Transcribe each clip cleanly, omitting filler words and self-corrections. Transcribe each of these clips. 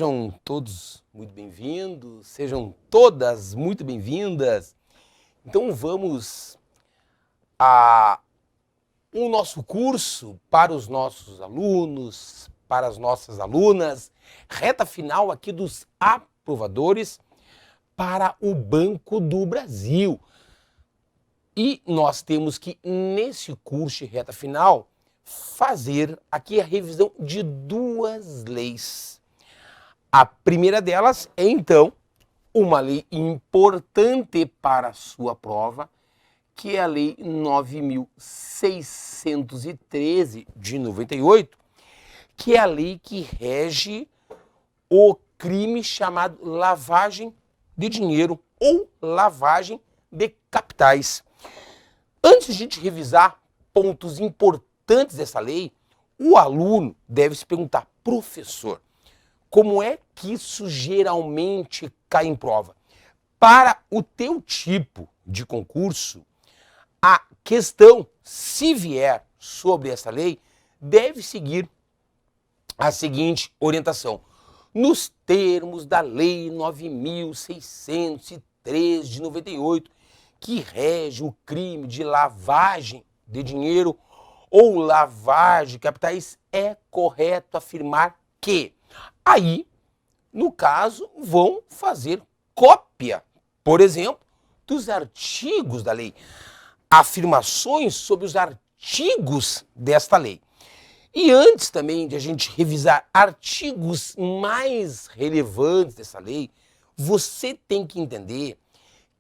Sejam todos muito bem-vindos, sejam todas muito bem-vindas. Então vamos o nosso curso para os nossos alunos, para as nossas alunas, reta final aqui dos aprovadores para o Banco do Brasil. E nós temos que, nesse curso de reta final, fazer aqui a revisão de duas leis. A primeira delas é, então, uma lei importante para a sua prova, que é a Lei 9.613 de 98, que é a lei que rege o crime chamado lavagem de dinheiro ou lavagem de capitais. Antes de a gente revisar pontos importantes dessa lei, o aluno deve se perguntar: professor, como é que isso geralmente cai em prova? Para o teu tipo de concurso, a questão, se vier sobre essa lei, deve seguir a seguinte orientação. Nos termos da Lei 9.603 de 98, que rege o crime de lavagem de dinheiro ou lavagem de capitais, é correto afirmar que aí, no caso, vão fazer cópia, por exemplo, dos artigos da lei, afirmações sobre os artigos desta lei. E antes também de a gente revisar artigos mais relevantes dessa lei, você tem que entender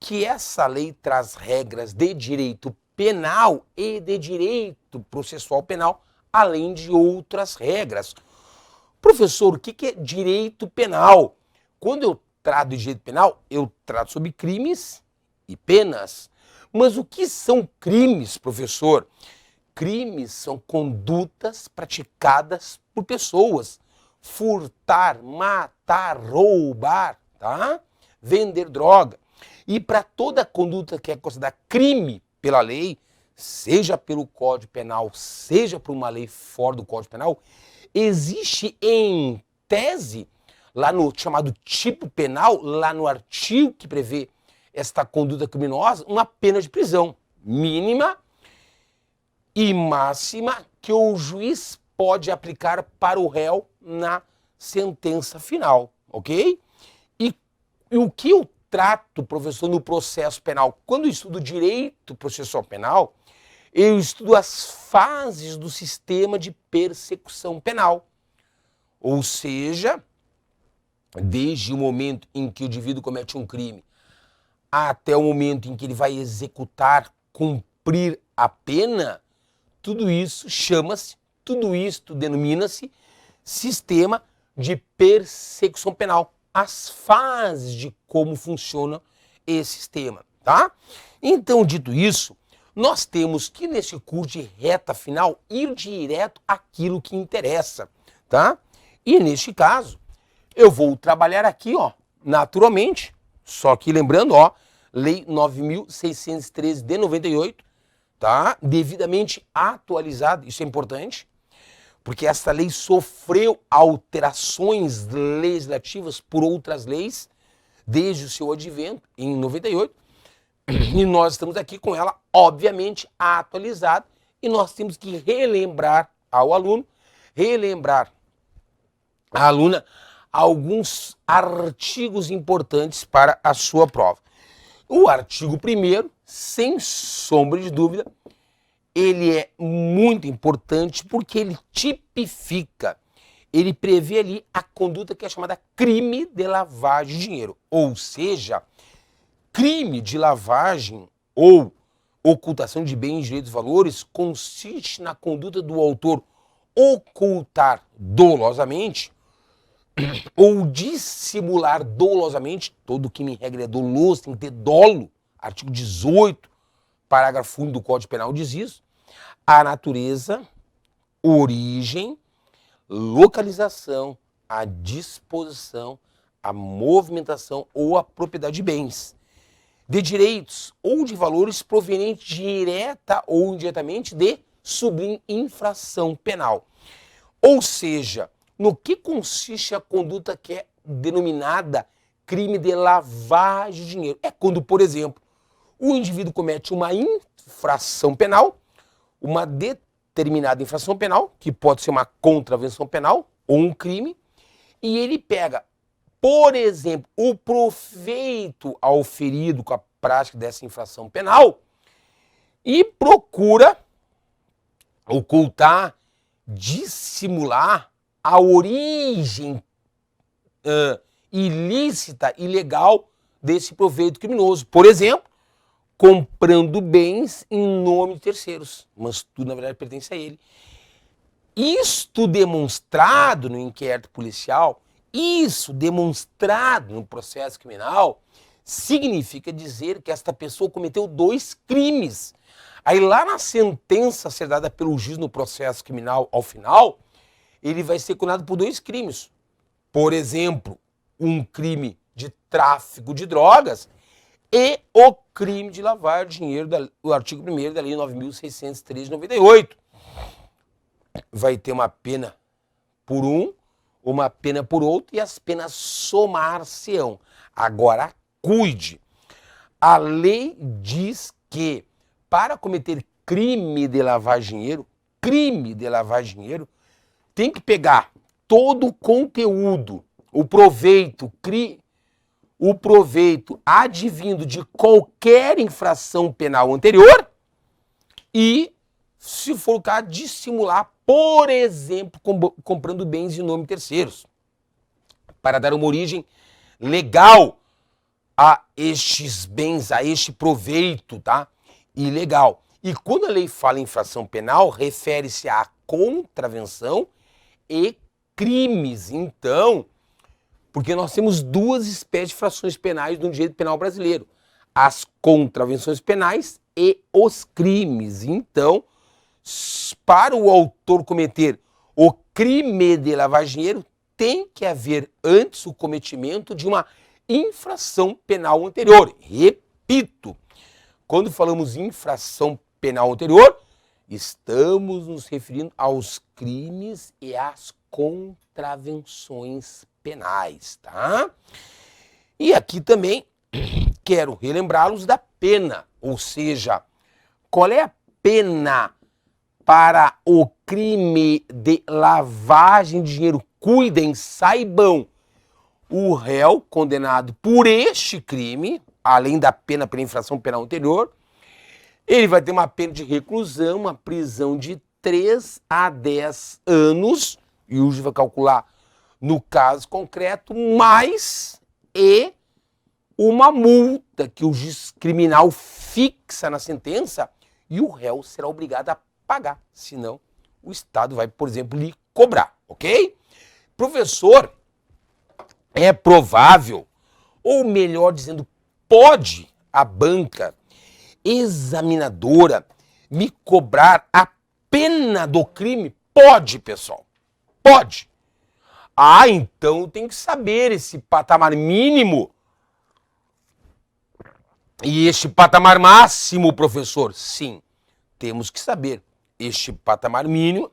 que essa lei traz regras de direito penal e de direito processual penal, além de outras regras. Professor, o que é direito penal? Quando eu trato de direito penal, eu trato sobre crimes e penas. Mas o que são crimes, professor? Crimes são condutas praticadas por pessoas. Furtar, matar, roubar, tá? Vender droga. E para toda conduta que é considerada crime pela lei, seja pelo Código Penal, seja por uma lei fora do Código Penal, existe em tese, lá no chamado tipo penal, lá no artigo que prevê esta conduta criminosa, uma pena de prisão mínima e máxima que o juiz pode aplicar para o réu na sentença final, ok? E o que eu trato, professor, no processo penal? Quando eu estudo direito processual penal, eu estudo as fases do sistema de persecução penal. Ou seja, desde o momento em que o indivíduo comete um crime até o momento em que ele vai executar, cumprir a pena, tudo isso chama-se, tudo isto denomina-se sistema de persecução penal. As fases de como funciona esse sistema, tá? Então, dito isso, nós temos que, nesse curso de reta final, ir direto àquilo que interessa, tá? E, neste caso, eu vou trabalhar aqui, ó, naturalmente, só que lembrando, ó, Lei 9.613 de 98, tá? Devidamente atualizada, isso é importante, porque essa lei sofreu alterações legislativas por outras leis, desde o seu advento, em 98, e nós estamos aqui com ela, obviamente, atualizada, e nós temos que relembrar ao aluno, relembrar à aluna, alguns artigos importantes para a sua prova. O artigo 1º, sem sombra de dúvida, ele é muito importante porque ele tipifica, ele prevê ali a conduta que é chamada crime de lavagem de dinheiro. Ou seja, crime de lavagem ou ocultação de bens, direitos e valores consiste na conduta do autor ocultar dolosamente ou dissimular dolosamente, todo crime em regra é doloso, tem que ter dolo, artigo 18, parágrafo 1 do Código Penal diz isso, a natureza, origem, localização, a disposição, a movimentação ou a propriedade de bens, de direitos ou de valores provenientes direta ou indiretamente de sublime infração penal. Ou seja, no que consiste a conduta que é denominada crime de lavagem de dinheiro. É quando, por exemplo, o indivíduo comete uma infração penal, uma determinada infração penal, que pode ser uma contravenção penal ou um crime, e ele pega, por exemplo, o proveito auferido com a prática dessa infração penal e procura ocultar, dissimular a origem ilícita, ilegal desse proveito criminoso. Por exemplo, comprando bens em nome de terceiros, mas tudo na verdade pertence a ele. Isto demonstrado no inquérito policial, isso demonstrado no processo criminal, significa dizer que esta pessoa cometeu 2 crimes. Aí lá na sentença a ser dada pelo juiz no processo criminal, ao final, ele vai ser condenado por 2 crimes. Por exemplo, um crime de tráfico de drogas e o crime de lavar dinheiro do artigo 1º da Lei 9.603 de 98. Vai ter uma pena por um, uma pena por outro, e as penas somar-se-ão. Agora, cuide. A lei diz que para cometer crime de lavar dinheiro, tem que pegar todo o conteúdo, o proveito advindo de qualquer infração penal anterior e, se for o caso, dissimular, por exemplo, comprando bens em nome de terceiros, para dar uma origem legal a estes bens, a este proveito, tá? Ilegal. E quando a lei fala em infração penal, refere-se à contravenção e crimes. Então, porque nós temos 2 espécies de infrações penais no direito penal brasileiro: as contravenções penais e os crimes. Então, para o autor cometer o crime de lavar dinheiro, tem que haver antes o cometimento de uma infração penal anterior. Repito, quando falamos infração penal anterior, estamos nos referindo aos crimes e às contravenções penais, tá? E aqui também quero relembrá-los da pena, ou seja, qual é a pena para o crime de lavagem de dinheiro? Cuidem, saibam, o réu condenado por este crime, além da pena pela infração penal anterior, ele vai ter uma pena de reclusão, uma prisão de 3 a 10 anos, e o juiz vai calcular no caso concreto, mais e uma multa que o juiz criminal fixa na sentença e o réu será obrigado a pagar, senão o Estado vai, por exemplo, lhe cobrar, ok? Professor, é provável, ou melhor dizendo, pode a banca examinadora me cobrar a pena do crime? Pode, pessoal, pode. Ah, então tem que saber esse patamar mínimo e este patamar máximo, professor. Sim, temos que saber este patamar mínimo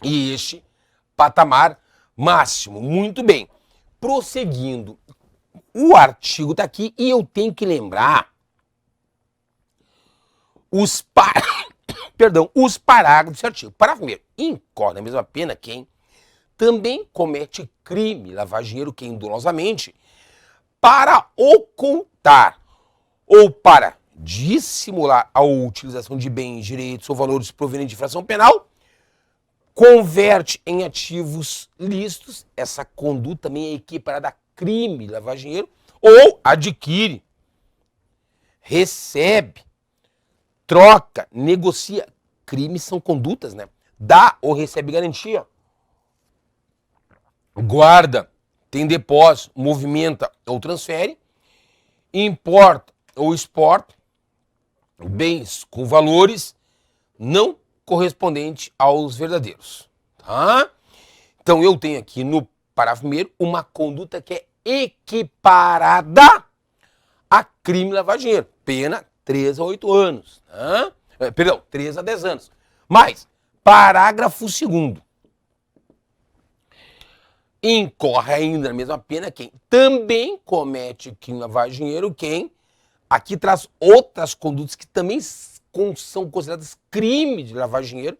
e este patamar máximo. Muito bem. Prosseguindo, o artigo está aqui e eu tenho que lembrar os parágrafos desse artigo. Parágrafo primeiro: incorre na mesma pena quem também comete crime, lavar dinheiro, quem dolosamente, para ocultar ou para dissimular a utilização de bens, direitos ou valores provenientes de infração penal, converte em ativos lícitos. Essa conduta também é equiparada a crime, lavar dinheiro, ou adquire, recebe, troca, negocia. Crimes são condutas, né? Dá ou recebe garantia, guarda, tem depósito, movimenta ou transfere, importa ou exporta bens com valores não correspondentes aos verdadeiros, tá? Então eu tenho aqui no parágrafo primeiro uma conduta que é equiparada a crime lavar dinheiro, pena 3 a 8 anos, tá? Perdão, 3 a 10 anos. Mas, parágrafo 2º, Incorre ainda na mesma pena quem também comete crime de lavagem de dinheiro, quem aqui traz outras condutas que também são consideradas crime de lavagem de dinheiro.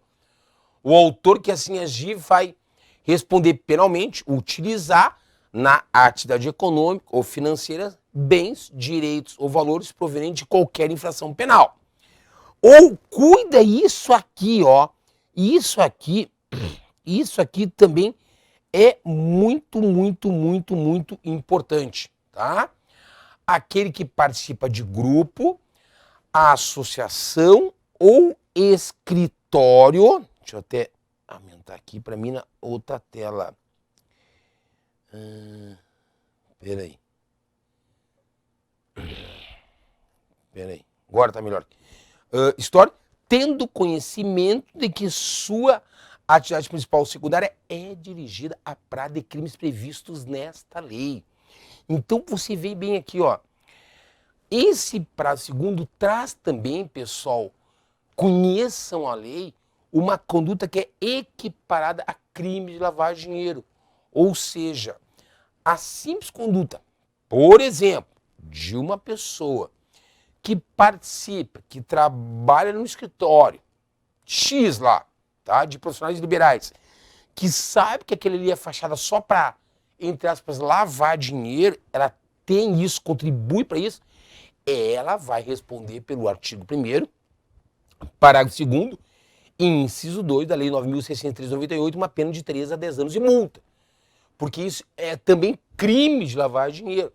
O autor que assim agir vai responder penalmente, utilizar na atividade econômica ou financeira bens, direitos ou valores provenientes de qualquer infração penal. Ou cuida isso aqui, ó. Isso aqui também é muito importante, tá? Aquele que participa de grupo, associação ou escritório. Deixa eu até aumentar aqui para mim na outra tela. Peraí. Agora tá melhor. História. Tendo conhecimento de que sua atividade principal ou secundária é dirigida à prática de crimes previstos nesta lei. Então você vê bem aqui, ó. Esse parágrafo segundo traz também, pessoal, conheçam a lei, uma conduta que é equiparada a crime de lavagem de dinheiro. Ou seja, a simples conduta, por exemplo, de uma pessoa que participa, que trabalha no escritório X lá, tá, de profissionais liberais, que sabe que aquele ali é fachada só para, entre aspas, lavar dinheiro, ela tem isso, contribui para isso, ela vai responder pelo artigo 1º, parágrafo 2º, inciso 2 da Lei 9.603/98, uma pena de 3 a 10 anos de multa. Porque isso é também crime de lavagem de dinheiro.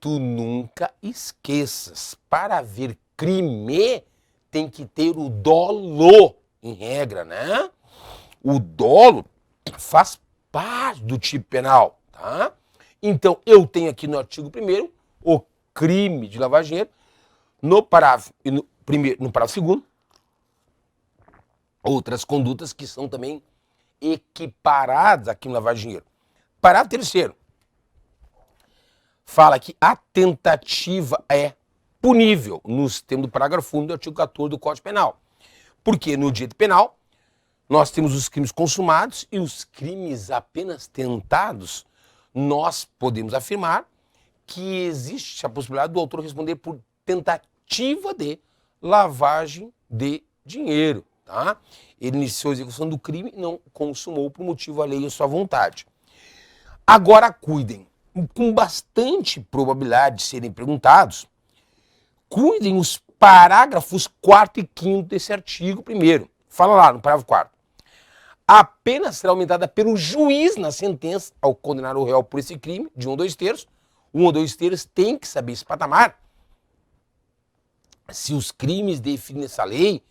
Tu nunca esqueças, para haver crime, tem que ter o dolo, em regra, né? O dolo faz parte do tipo penal, tá? Então, eu tenho aqui no artigo 1º o crime de lavagem de dinheiro, no parágrafo 2º, outras condutas que são também equiparadas a crime de lavagem de dinheiro. Parágrafo 3º. Fala que a tentativa é punível nos termos do parágrafo 1 do artigo 14 do Código Penal. Porque no direito penal, nós temos os crimes consumados e os crimes apenas tentados. Nós podemos afirmar que existe a possibilidade do autor responder por tentativa de lavagem de dinheiro. Tá? Ele iniciou a execução do crime e não consumou por motivo alheio à sua vontade. Agora cuidem, com bastante probabilidade de serem perguntados, cuidem os parágrafos 4º e 5º desse artigo 1º. Fala lá no parágrafo 4º. A pena será aumentada pelo juiz na sentença ao condenar o réu por esse crime, de 1 a 2/3. 1 a 2/3 tem que saber esse patamar. Se os crimes definidos nessa lei,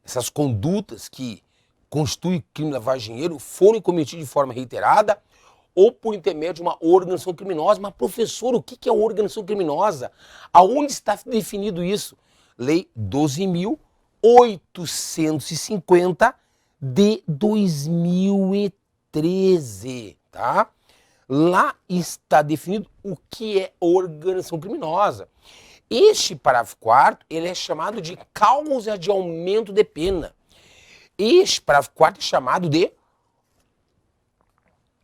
essas condutas que constituem crime de lavagem de dinheiro, forem cometidos de forma reiterada, ou por intermédio de uma organização criminosa. Mas, professor, o que é organização criminosa? Aonde está definido isso? Lei 12.850 de 2013, tá? Lá está definido o que é organização criminosa. Este parágrafo 4º, ele é chamado de causa de aumento de pena. Este parágrafo 4º é chamado de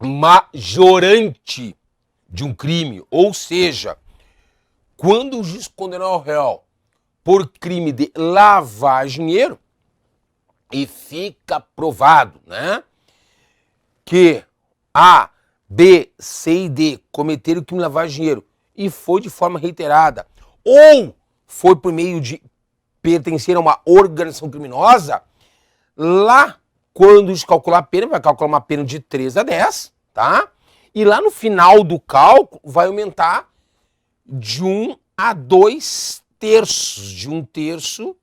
majorante de um crime, ou seja, quando o juiz condenar o réu por crime de lavagem de dinheiro e fica provado, né, que A, B, C e D cometeram crime de lavagem de dinheiro e foi de forma reiterada ou foi por meio de pertencer a uma organização criminosa, lá quando se calcular a pena, vai calcular uma pena de 3 a 10, tá? E lá no final do cálculo vai aumentar de 1 a 2/3, de 1/3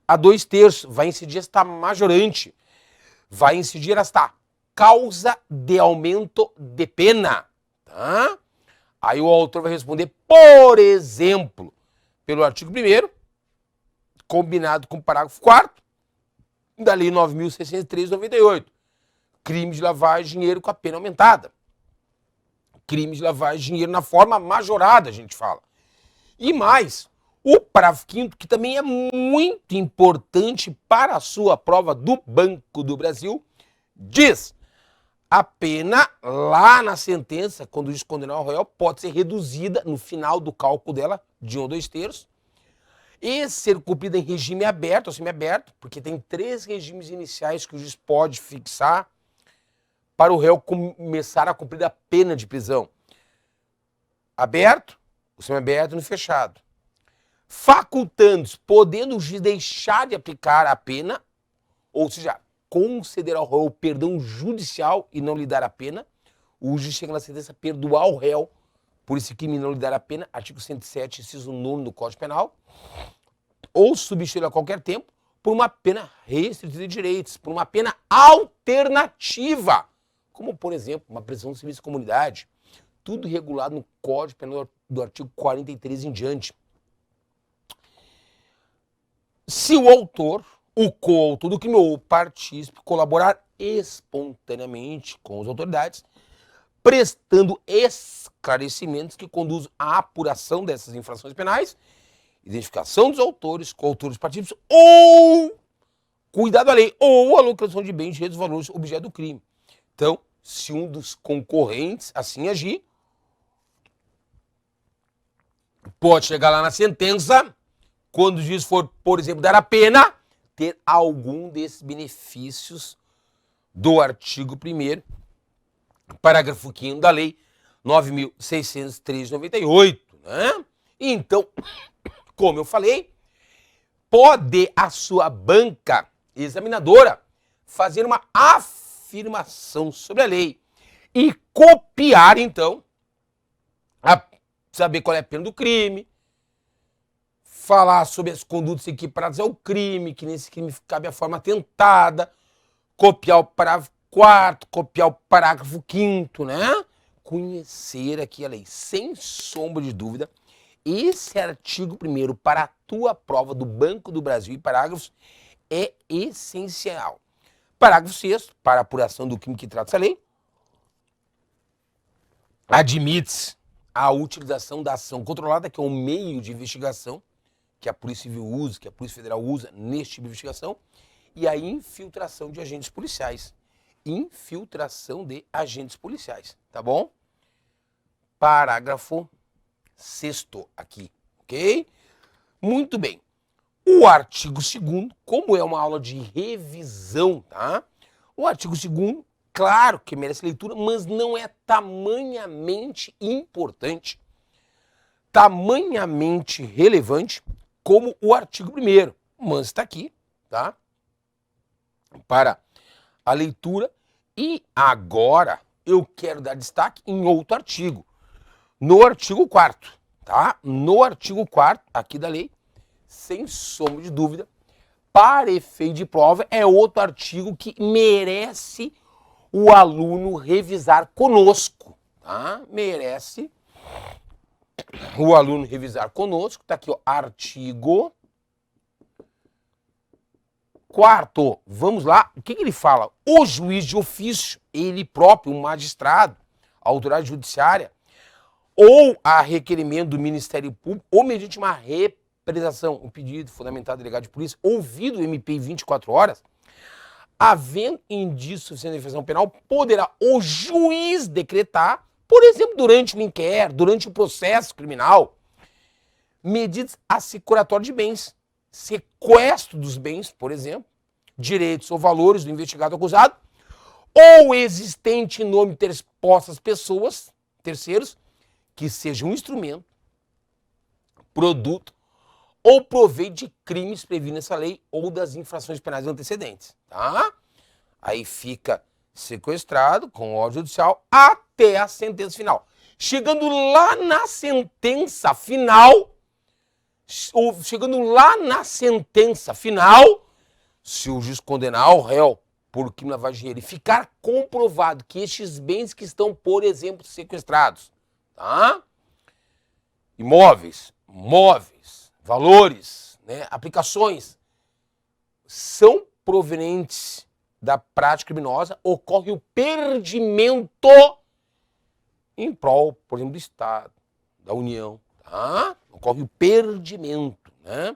a 2/3. Vai incidir esta majorante, vai incidir esta causa de aumento de pena, tá? Aí o autor vai responder, por exemplo, pelo artigo 1º, combinado com o parágrafo 4º, da Lei 9.603/98. Crime de lavagem de dinheiro com a pena aumentada. Crime de lavagem de dinheiro na forma majorada, a gente fala. E mais, o parágrafo 5º, que também é muito importante para a sua prova do Banco do Brasil, diz: a pena lá na sentença, quando o juiz condenar o réu, pode ser reduzida no final do cálculo dela de 1 ou 2/3 e ser cumprida em regime aberto ou semiaberto, porque tem 3 regimes iniciais que o juiz pode fixar para o réu começar a cumprir a pena de prisão. Aberto, o semiaberto e no fechado. Facultantes, podendo o juiz deixar de aplicar a pena, ou seja, conceder ao réu o perdão judicial e não lhe dar a pena, o juiz chega na sentença a perdoar o réu por esse crime e não lhe dar a pena, artigo 107, inciso 9 do Código Penal, ou substituir a qualquer tempo por uma pena restritiva de direitos, por uma pena alternativa, como, por exemplo, uma prisão de serviço de comunidade, tudo regulado no Código Penal do artigo 43 em diante. Se o autor, o coautor do crime ou o partícipe colaborar espontaneamente com as autoridades, prestando esclarecimentos que conduzam à apuração dessas infrações penais, identificação dos autores, coautores partícipes ou cuidado à lei, ou a localização de bens, direitos, valores, objeto do crime. Então, se um dos concorrentes assim agir, pode chegar lá na sentença, quando o juiz for, por exemplo, dar a pena, ter algum desses benefícios do artigo 1º, parágrafo 5º da lei 9.603/98, né? Então, como eu falei, pode a sua banca examinadora fazer uma afirmação sobre a lei e copiar, então, saber qual é a pena do crime, falar sobre as condutas equiparadas ao crime, que nesse crime cabe a forma tentada, copiar o parágrafo 4º, copiar o parágrafo 5º, né? Conhecer aqui a lei, sem sombra de dúvida. Esse artigo 1º para a tua prova do Banco do Brasil e parágrafos é essencial. Parágrafo 6º, para a apuração do crime que trata essa lei, admite-se a utilização da ação controlada, que é um meio de investigação que a Polícia Civil usa, que a Polícia Federal usa neste tipo de investigação, e a infiltração de agentes policiais. Infiltração de agentes policiais, tá bom? Parágrafo 6º aqui, ok? Muito bem. O artigo 2º, como é uma aula de revisão, tá? O artigo 2º, claro que merece leitura, mas não é tamanhamente importante, tamanhamente relevante, como o artigo 1º, mas está aqui, tá? Para a leitura. E agora eu quero dar destaque em outro artigo, no artigo 4º, tá? No artigo 4º aqui da lei, sem sombra de dúvida, para efeito de prova, é outro artigo que merece o aluno revisar conosco, tá? Merece o aluno revisar conosco. Tá aqui, ó, artigo 4º. Vamos lá. O que ele fala? O juiz de ofício, ele próprio, um magistrado, a autoridade judiciária, ou a requerimento do Ministério Público, ou mediante uma representação, um pedido fundamentado do delegado de polícia, ouvido o MP em 24 horas, havendo indício suficiente de infração penal, poderá o juiz decretar, por exemplo, durante o inquérito, durante o processo criminal, medidas assecuratórias de bens, sequestro dos bens, por exemplo, direitos ou valores do investigado acusado, ou existente em nome de terpostas pessoas, terceiros, que seja um instrumento, produto ou proveito de crimes previstos nessa lei ou das infrações penais antecedentes, tá? Aí fica sequestrado com ordem judicial até a sentença final. Chegando lá na sentença final, se o juiz condenar o réu por crime de lavagem de dinheiro e ficar comprovado que estes bens que estão, por exemplo, sequestrados, tá? Imóveis, móveis, valores, né, aplicações, são provenientes da prática criminosa, ocorre o perdimento em prol, por exemplo, do Estado, da União, tá? Ocorre o perdimento, né?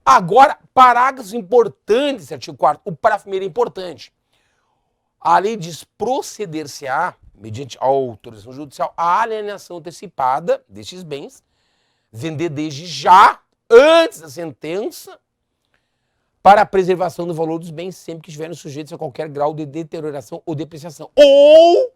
Agora, parágrafos importantes desse artigo 4º. O parágrafo 1º é importante. A lei diz proceder-se-á, mediante autorização judicial, a alienação antecipada destes bens, vender desde já, antes da sentença, para a preservação do valor dos bens, sempre que estiverem sujeitos a qualquer grau de deterioração ou depreciação, ou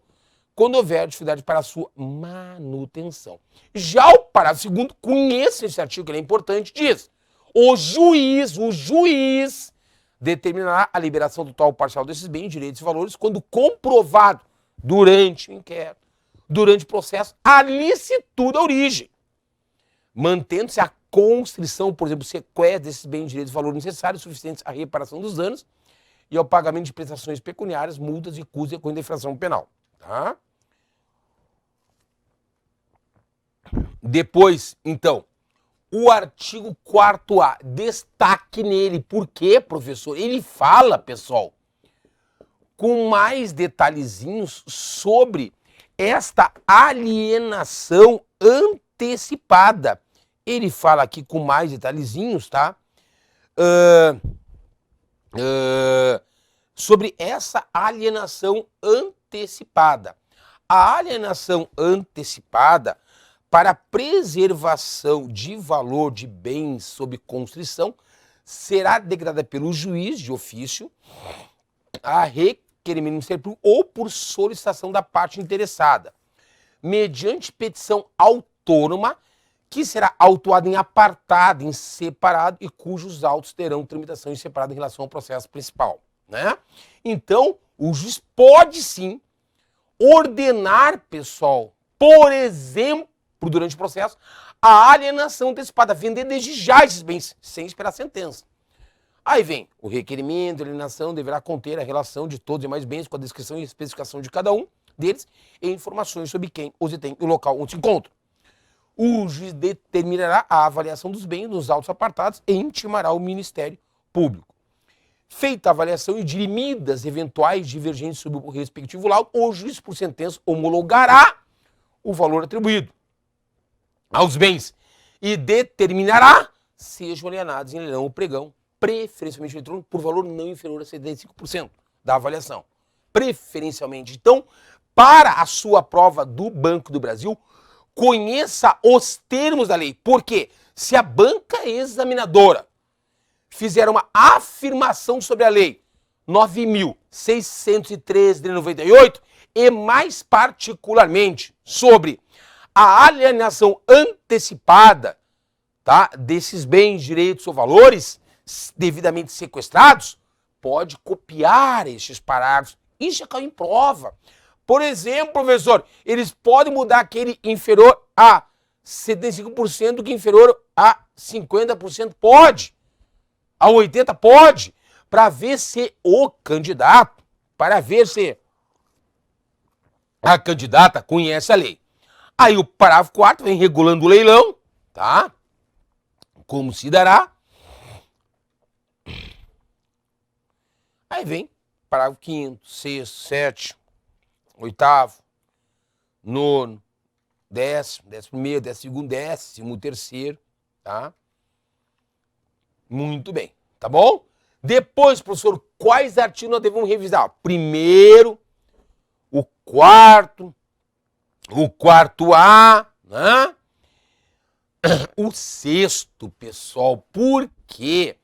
quando houver dificuldade para a sua manutenção. Já o parágrafo segundo, conheça esse artigo, que ele é importante, diz: o juiz determinará a liberação total ou parcial desses bens, direitos e valores quando comprovado durante o inquérito, durante o processo, a licitude da origem, mantendo-se a constrição, por exemplo, sequestro desses bens, direitos e valores necessários suficientes à reparação dos danos e ao pagamento de prestações pecuniárias, multas e custos decorrentes da infração penal. Tá? Depois, então, o artigo 4º, destaque nele. Por quê, professor? Ele fala, pessoal, com mais detalhezinhos sobre esta alienação antecipada. Ele fala aqui com mais detalhezinhos, tá? Sobre essa alienação antecipada. A alienação antecipada para a preservação de valor de bens sob constrição será degradada pelo juiz de ofício a requerimento do Ministério Público ou por solicitação da parte interessada, mediante petição autônoma que será autuada em apartado, em separado e cujos autos terão tramitação em separado em relação ao processo principal, né? Então, o juiz pode sim ordenar, pessoal, por exemplo, durante o processo, a alienação antecipada, vender desde já esses bens, sem esperar a sentença. Aí vem o requerimento, a alienação deverá conter a relação de todos os demais bens com a descrição e especificação de cada um deles e informações sobre quem os detém e o local onde se encontram. O juiz determinará a avaliação dos bens nos autos apartados e intimará o Ministério Público. Feita a avaliação e dirimidas eventuais divergências sobre o respectivo laudo, o juiz, por sentença, homologará o valor atribuído aos bens e determinará sejam alienados em leilão ou pregão, preferencialmente eletrônico, por valor não inferior a 75% da avaliação. Preferencialmente. Então, para a sua prova do Banco do Brasil, conheça os termos da lei. Porque se a banca examinadora fizer uma afirmação sobre a lei 9.613 de 98 e mais particularmente sobre a alienação antecipada, tá, desses bens, direitos ou valores devidamente sequestrados, pode copiar estes parágrafos e checar em prova. Por exemplo, professor, eles podem mudar aquele inferior a 75% do que inferior a 50%? Pode. A 80% pode. Para ver se o candidato, para ver se a candidata conhece a lei. Aí o parágrafo 4º vem regulando o leilão, tá? Como se dará. Aí vem parágrafo 5º, 6º, 7º, 8º, 9º, 10º, 11º, 12º, 13º, tá? Muito bem, tá bom? Depois, professor, quais artigos nós devemos revisar? Primeiro, o 4º, o 4A, né? O 6º, pessoal, porque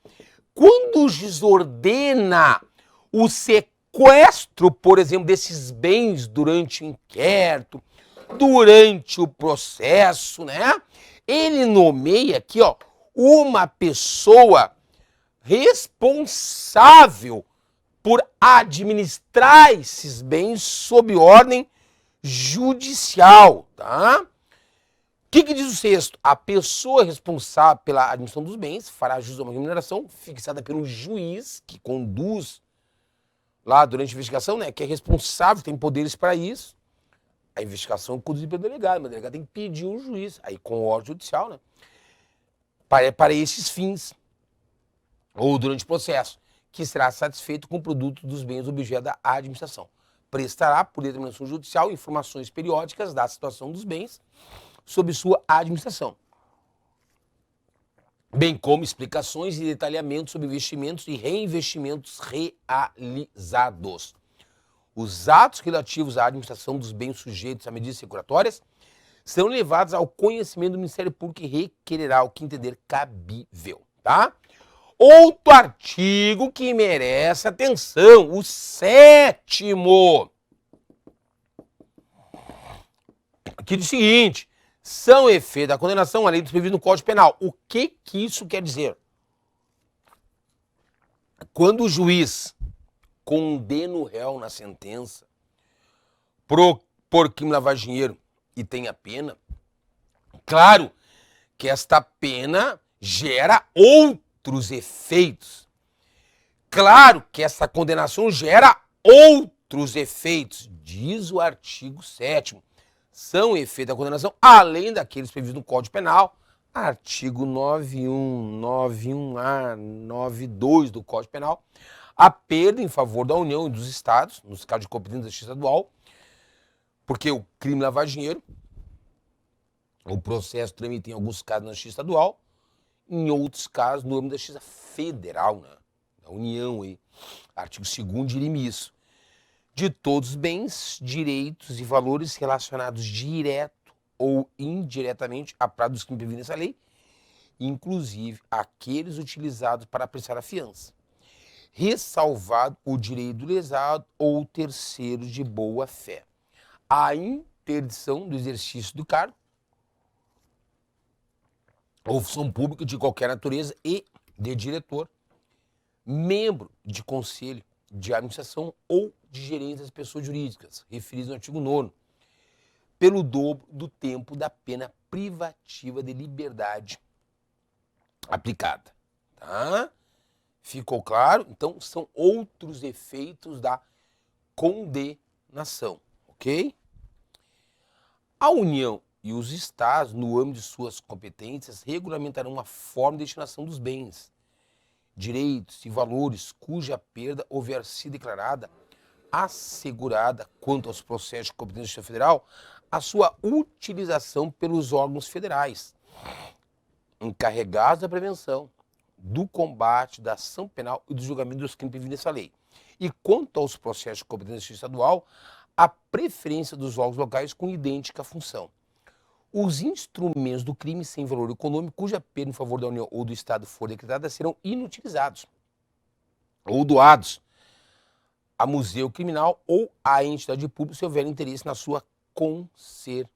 quando o juiz ordena o sequestro, por exemplo, desses bens durante o inquérito, durante o processo, né? Ele nomeia aqui, ó, uma pessoa responsável por administrar esses bens sob ordem judicial, tá? O que diz o 6º? A pessoa responsável pela administração dos bens fará jus a uma remuneração fixada pelo juiz que conduz lá durante a investigação, né? Que é responsável, tem poderes para isso. A investigação é conduzida pelo delegado, mas o delegado tem que pedir o juiz, aí com ordem judicial, né? Para esses fins, ou durante o processo, que será satisfeito com o produto dos bens objeto da administração. Prestará, por determinação judicial, informações periódicas da situação dos bens sob sua administração, bem como explicações e detalhamentos sobre investimentos e reinvestimentos realizados. Os atos relativos à administração dos bens sujeitos a medidas securatórias serão levados ao conhecimento do Ministério Público e requererá o que entender cabível, tá? Outro artigo que merece atenção, o 7º. Aqui diz o seguinte: são efeito da condenação à lei dos previstos no Código Penal. O que isso quer dizer? Quando o juiz condena o réu na sentença por crime de lavagem de dinheiro e tem a pena, claro que esta pena gera outros efeitos. Claro que essa condenação gera outros efeitos, diz o artigo 7º. São efeito da condenação, além daqueles previstos no Código Penal, artigo 91, 91A, 92 do Código Penal, a perda em favor da União e dos Estados, nos casos de competência da Justiça Estadual, porque o crime de lavagem de dinheiro, o processo tramita em alguns casos na Justiça Estadual, em outros casos no âmbito da Justiça Federal, né? Da União, aí. Artigo 2º dirime isso. De todos os bens, direitos e valores relacionados direto ou indiretamente à prática dos crimes previstos nessa lei, inclusive aqueles utilizados para prestar a fiança, ressalvado o direito do lesado ou terceiro de boa fé. A interdição do exercício do cargo ou função pública de qualquer natureza e de diretor, membro de conselho de administração ou de gerência das pessoas jurídicas, referidos no artigo 9º, pelo dobro do tempo da pena privativa de liberdade aplicada. Tá? Ficou claro? Então, são outros efeitos da condenação, ok? A União e os Estados, no âmbito de suas competências, regulamentarão a forma de destinação dos bens, direitos e valores cuja perda houver sido declarada assegurada quanto aos processos de competência da Justiça Federal, a sua utilização pelos órgãos federais, encarregados da prevenção, do combate, da ação penal e do julgamento dos crimes previstos nessa lei. E quanto aos processos de competência da Justiça Estadual, a preferência dos órgãos locais com idêntica função. Os instrumentos do crime sem valor econômico, cuja pena em favor da União ou do Estado for decretada, serão inutilizados ou doados a museu criminal ou a entidade pública se houver interesse na sua conservação.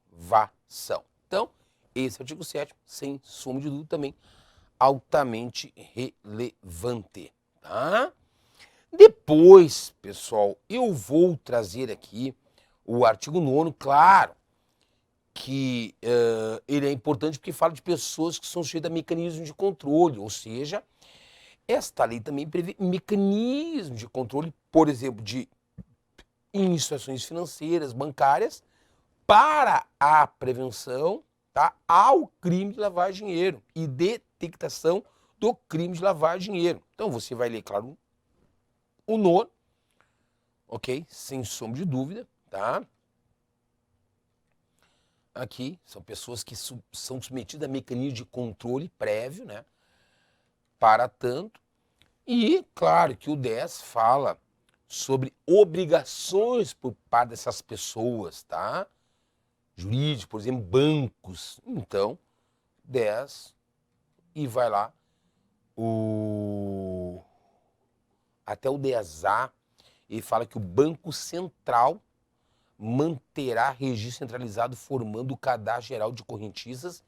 Então, esse artigo 7º, sem sombra de dúvida, também altamente relevante. Tá? Depois, pessoal, eu vou trazer aqui o artigo 9º, claro, que ele é importante porque fala de pessoas que são sujeitas a mecanismos de controle, ou seja, esta lei também prevê mecanismos de controle, por exemplo, de instituições financeiras, bancárias, para a prevenção, tá, ao crime de lavagem de dinheiro e detectação do crime de lavagem de dinheiro. Então você vai ler, claro, o 9º, ok? Sem sombra de dúvida, tá? Aqui são pessoas que são submetidas a mecanismo de controle prévio, né? Para tanto. E, claro, que o 10 fala sobre obrigações por parte dessas pessoas, tá? Jurídicos, por exemplo, bancos. Então, 10 e vai lá até o 10A, ele fala que o Banco Central manterá registro centralizado formando o cadastro geral de correntistas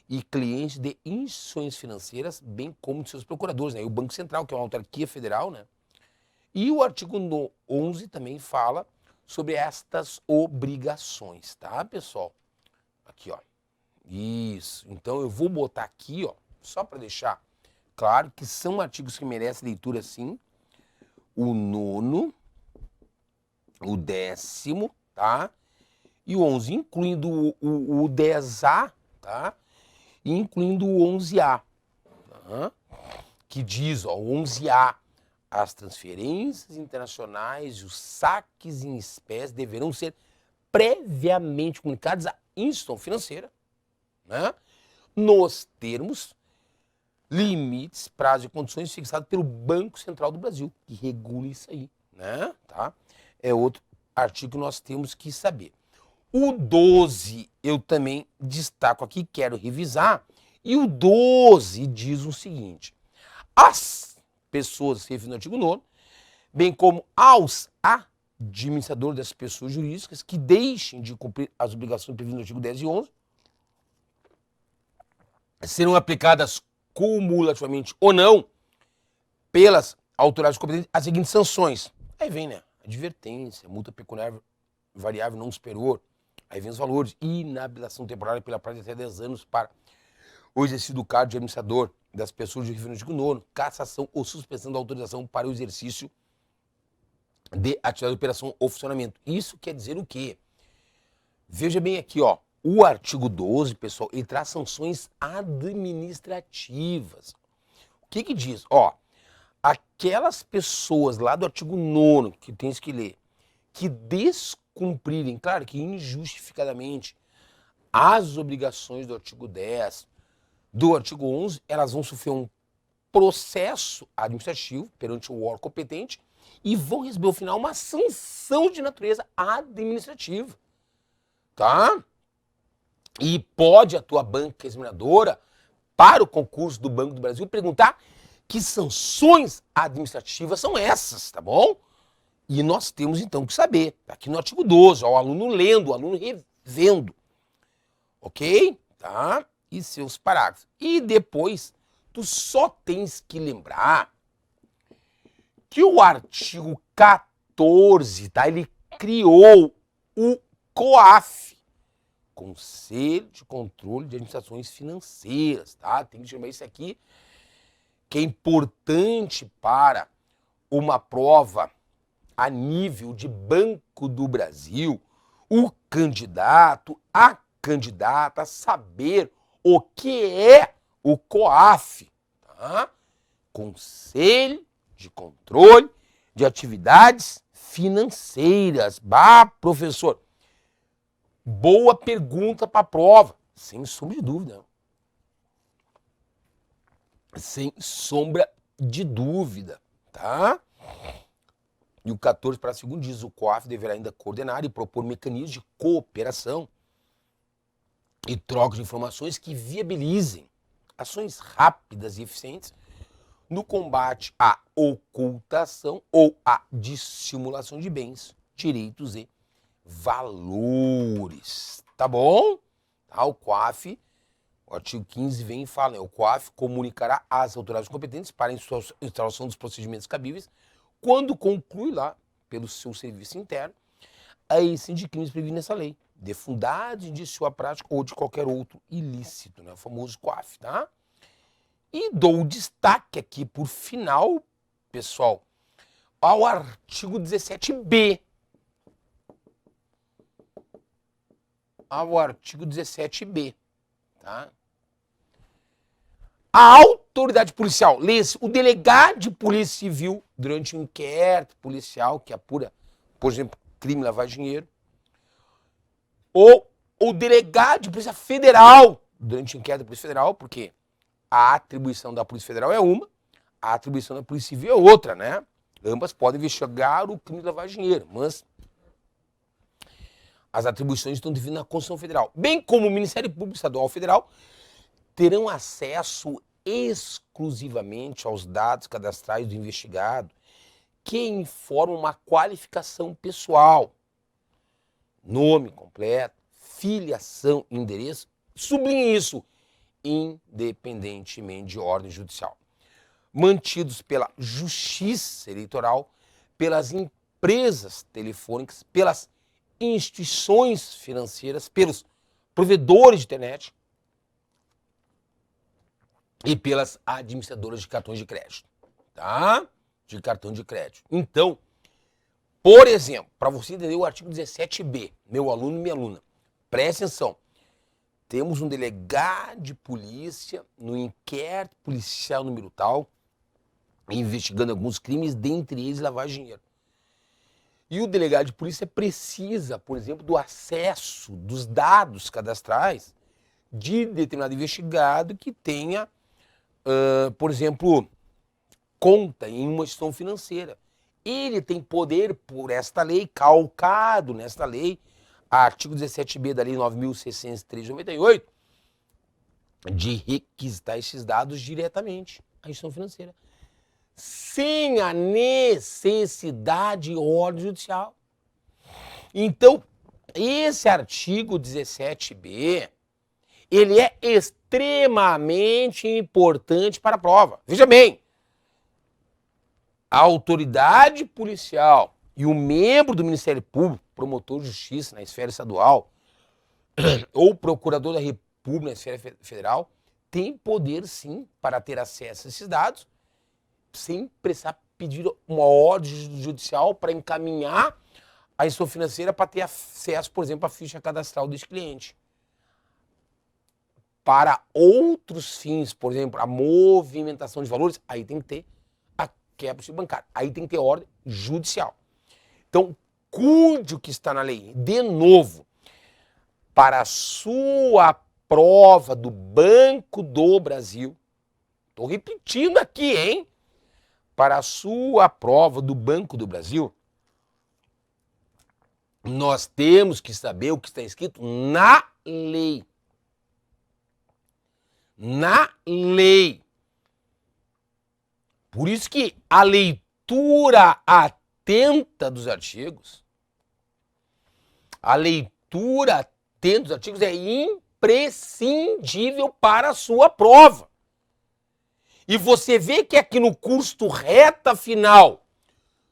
e clientes de instituições financeiras, bem como de seus procuradores, né? E o Banco Central, que é uma autarquia federal, né? E o artigo 11 também fala sobre estas obrigações, tá, pessoal? Aqui, ó. Isso. Então eu vou botar aqui, ó, só para deixar claro que são artigos que merecem leitura, sim. O 9º, o 10º, tá? E o 11, incluindo o 10A, tá? E incluindo o 11A, tá? Que diz, ó, o 11A, as transferências internacionais e os saques em espécie deverão ser previamente comunicados à instituição financeira, né? Nos termos, limites, prazos e condições fixados pelo Banco Central do Brasil, que regula isso aí, né? Tá? É outro artigo que nós temos que saber. O 12 eu também destaco aqui, quero revisar, e o 12 diz o seguinte: as pessoas referidas no artigo 9º, bem como aos administradores das pessoas jurídicas que deixem de cumprir as obrigações previstas no artigo 10 e 11, serão aplicadas cumulativamente ou não pelas autoridades competentes as seguintes sanções. Aí vem, né? Advertência, multa pecuniária variável não superior, aí vem os valores, inabilitação temporária pela prática de até 10 anos para o exercício do cargo de administrador das pessoas de referido no artigo 9º, cassação ou suspensão da autorização para o exercício de atividade de operação ou funcionamento. Isso quer dizer o quê? Veja bem aqui, ó, o artigo 12, pessoal, ele traz sanções administrativas. O que que diz? Ó, aquelas pessoas lá do artigo 9º, que tens que ler, que descumprirem, claro que injustificadamente, as obrigações do artigo 10, do artigo 11, elas vão sofrer um processo administrativo perante o órgão competente e vão receber, ao final, uma sanção de natureza administrativa, tá? E pode a tua banca examinadora, para o concurso do Banco do Brasil, perguntar que sanções administrativas são essas, tá bom? E nós temos, então, que saber. Aqui no artigo 12, ó, o aluno lendo, o aluno revendo. Ok? Tá? E seus parágrafos. E depois, tu só tens que lembrar que o artigo 14, tá? Ele criou o COAF, Conselho de Controle de Administrações Financeiras, tá? Tem que chamar isso aqui, que é importante para uma prova a nível de Banco do Brasil, o candidato, a candidata, saber o que é o COAF, tá? Conselho de Controle de Atividades Financeiras. Bah, professor, boa pergunta para a prova, sem sombra de dúvida. Sem sombra de dúvida, tá? E o 14, parágrafo 2º, diz: o COAF deverá ainda coordenar e propor mecanismos de cooperação e troca de informações que viabilizem ações rápidas e eficientes no combate à ocultação ou à dissimulação de bens, direitos e valores. Tá bom? Tá, o COAF, o artigo 15 vem e fala, né? O COAF comunicará às autoridades competentes para a instauração dos procedimentos cabíveis quando conclui lá, pelo seu serviço interno, a essência de crimes previstos nessa lei, defundados, indício à prática ou de qualquer outro ilícito, né? O famoso COAF, tá? E dou destaque aqui, por final, pessoal, ao artigo 17b. Ao artigo 17b, tá? A autoridade policial, lê-se, o delegado de polícia civil, durante um inquérito policial que apura, por exemplo, crime de lavagem de dinheiro, ou o delegado de polícia federal, durante o inquérito da Polícia Federal, porque a atribuição da Polícia Federal é uma, a atribuição da Polícia Civil é outra, né? Ambas podem investigar o crime de lavagem de dinheiro, mas as atribuições estão definidas na Constituição Federal, bem como o Ministério Público Estadual Federal terão acesso exclusivamente aos dados cadastrais do investigado que informam uma qualificação pessoal, nome completo, filiação e endereço, sublinhe isso, independentemente de ordem judicial, mantidos pela Justiça Eleitoral, pelas empresas telefônicas, pelas instituições financeiras, pelos provedores de internet e pelas administradoras de cartões de crédito, tá? De cartão de crédito. Então, por exemplo, para você entender o artigo 17b, meu aluno e minha aluna, preste atenção. Temos um delegado de polícia no inquérito policial número tal, investigando alguns crimes, dentre eles lavagem de dinheiro. E o delegado de polícia precisa, por exemplo, do acesso dos dados cadastrais de determinado investigado que tenha, por exemplo, conta em uma instituição financeira. ele tem poder por esta lei, calcado nesta lei, artigo 17b da lei 9.603 de 98, de requisitar esses dados diretamente à instituição financeira, sem a necessidade de ordem judicial. Então, esse artigo 17b, ele é extremamente importante para a prova. Veja bem, a autoridade policial e o membro do Ministério Público, promotor de justiça na esfera estadual ou procurador da República na esfera federal, tem poder sim para ter acesso a esses dados sem precisar pedir uma ordem judicial para encaminhar a instituição financeira para ter acesso, por exemplo, à ficha cadastral desse cliente. Para outros fins, por exemplo, a movimentação de valores, aí tem que ter a quebra bancária, aí tem que ter ordem judicial. Então, cuide o que está na lei. De novo, para a sua prova do Banco do Brasil, estou repetindo aqui, hein? Para a sua prova do Banco do Brasil, nós temos que saber o que está escrito na lei. Na lei. Por isso que a leitura atenta dos artigos, é imprescindível para a sua prova. E você vê que aqui no curso reta final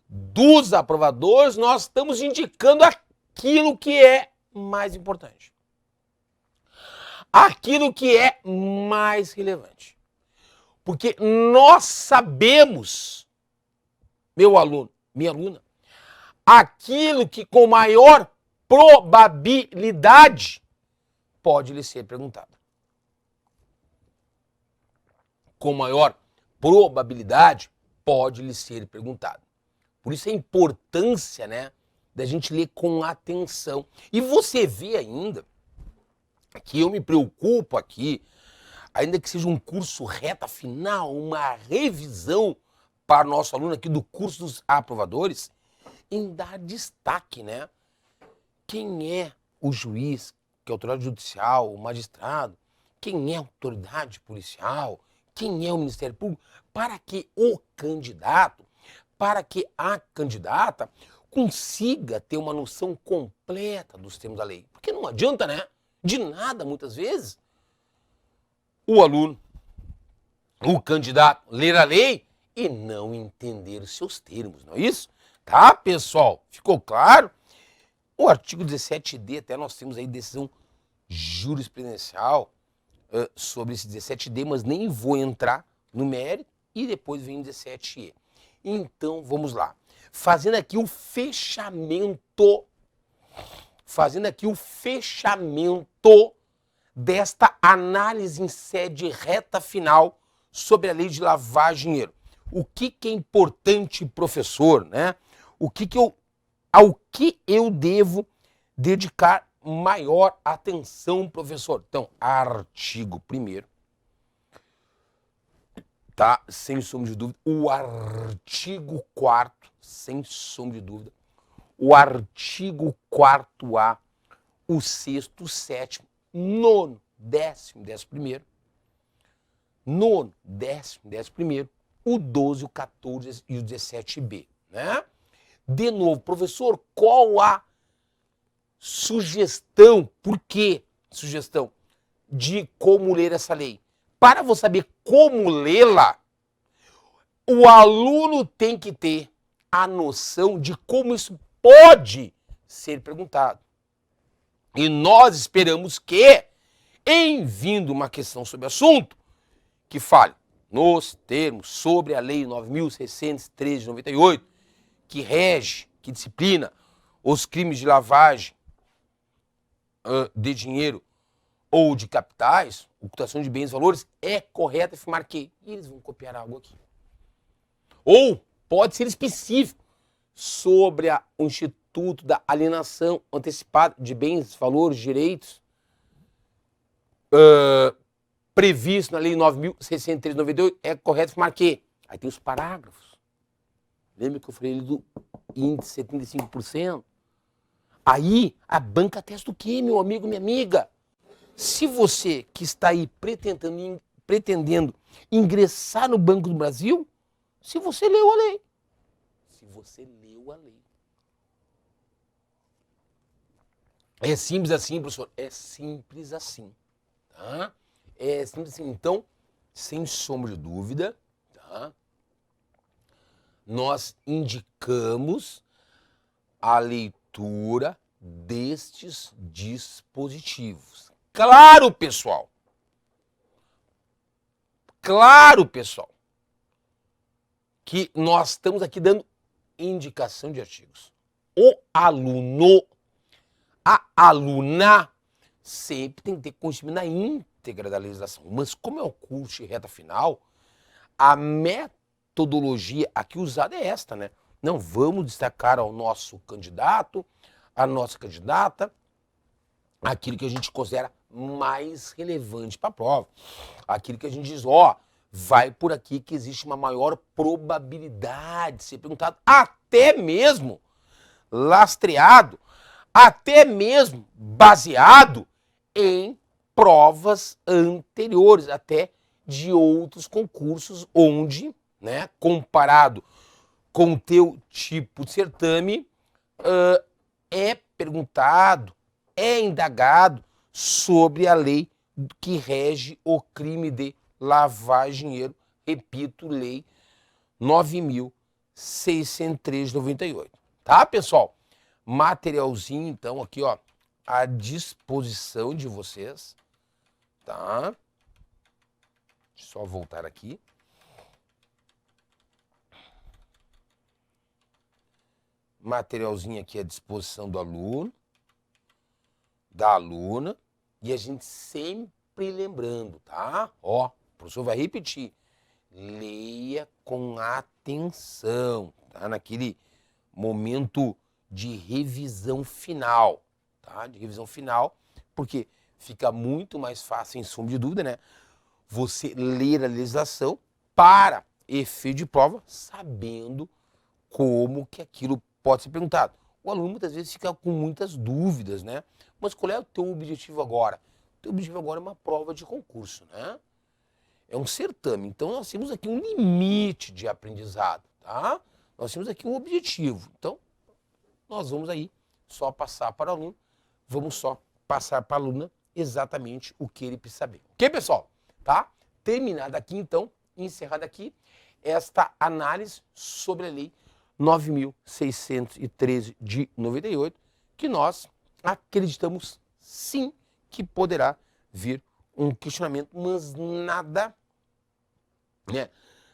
dos aprovadores, nós estamos indicando aquilo que é mais importante. Aquilo que é mais relevante. Porque nós sabemos, meu aluno, minha aluna, aquilo que com maior probabilidade pode lhe ser perguntado. Com maior probabilidade pode lhe ser perguntado. Por isso a importância, né, da gente ler com atenção. E você vê ainda que eu me preocupo aqui, ainda que seja um curso reta final, uma revisão para o nosso aluno aqui do curso dos aprovadores, em dar destaque, né? Quem é o juiz, que é a autoridade judicial, o magistrado, quem é a autoridade policial, quem é o Ministério Público, para que o candidato, para que a candidata consiga ter uma noção completa dos termos da lei. Porque não adianta, né? De nada, muitas vezes, o aluno, o candidato, ler a lei e não entender os seus termos, não é isso? Tá, pessoal? Ficou claro? O artigo 17d, até nós temos aí decisão jurisprudencial sobre esse 17d, mas nem vou entrar no mérito, e depois vem o 17e. Então, vamos lá. Fazendo aqui o fechamento desta análise em sede reta final sobre a lei de lavagem de dinheiro. O que é importante, professor, né? Ao que eu devo dedicar maior atenção, professor? Então, artigo 1º, tá? Sem sombra de dúvida. O artigo 4º, sem sombra de dúvida. O artigo 4A, o 6º, 7º, 9º, 10º, 11º, 9º, 10º, 11º, o 12, o 14 e o 17b, né? De novo, professor, qual a sugestão? Por que sugestão de como ler essa lei? Para você saber como lê-la, o aluno tem que ter a noção de como isso pode ser perguntado. E nós esperamos que, em vindo uma questão sobre o assunto, que fale nos termos sobre a Lei 9.603 de 98, que rege, que disciplina os crimes de lavagem de dinheiro ou de capitais, ocultação de bens e valores, é correto afirmar que eles vão copiar algo aqui. Ou pode ser específico sobre o Instituto da Alienação Antecipada de Bens, Valores, Direitos, previsto na Lei 9.603 de 98, é correto afirmar que. Aí tem os parágrafos. Lembra que eu falei do índice 75%? Aí a banca atesta o quê, meu amigo, minha amiga? Se você que está aí pretendendo ingressar no Banco do Brasil, se você leu a lei. Se você leu a lei. É simples assim, professor? É simples assim. Tá? É simples assim. Então, sem sombra de dúvida, tá? Nós indicamos a leitura destes dispositivos. Claro, pessoal! Claro, pessoal, que nós estamos aqui dando indicação de artigos. O aluno, a aluna, sempre tem que ter conhecimento na íntegra da legislação. Mas como é o curso de reta final, a metodologia aqui usada é esta, né? Não vamos destacar ao nosso candidato, a nossa candidata, aquilo que a gente considera mais relevante para a prova. Aquilo que a gente diz, ó, vai por aqui que existe uma maior probabilidade de ser perguntado, até mesmo lastreado, até mesmo baseado em provas anteriores, até de outros concursos onde, né, comparado com o teu tipo de certame, é perguntado, é indagado sobre a lei que rege o crime de lavagem de dinheiro, repito, lei 9.603 de 98. Tá, pessoal? Materialzinho, então, aqui, ó, à disposição de vocês, tá? Deixa eu só voltar aqui. Materialzinho aqui à disposição do aluno, da aluna, e a gente sempre lembrando, tá? Ó, o professor vai repetir. Leia com atenção, tá? Naquele momento de revisão final, tá? De revisão final, porque fica muito mais fácil, sem sombra de dúvida, né? Você ler a legislação para efeito de prova, sabendo como que aquilo pode ser perguntado. O aluno muitas vezes fica com muitas dúvidas, né? Mas qual é o teu objetivo agora? O teu objetivo agora é uma prova de concurso, né? É um certame. Então nós temos aqui um limite de aprendizado, tá? Nós temos aqui um objetivo. Então, nós vamos aí só passar para o aluno, vamos só passar para a aluna exatamente o que ele precisa saber. Ok, pessoal? Tá? Terminada aqui, então, encerrada aqui, esta análise sobre a lei 9.613 de 98, que nós acreditamos sim que poderá vir um questionamento, mas nada, né?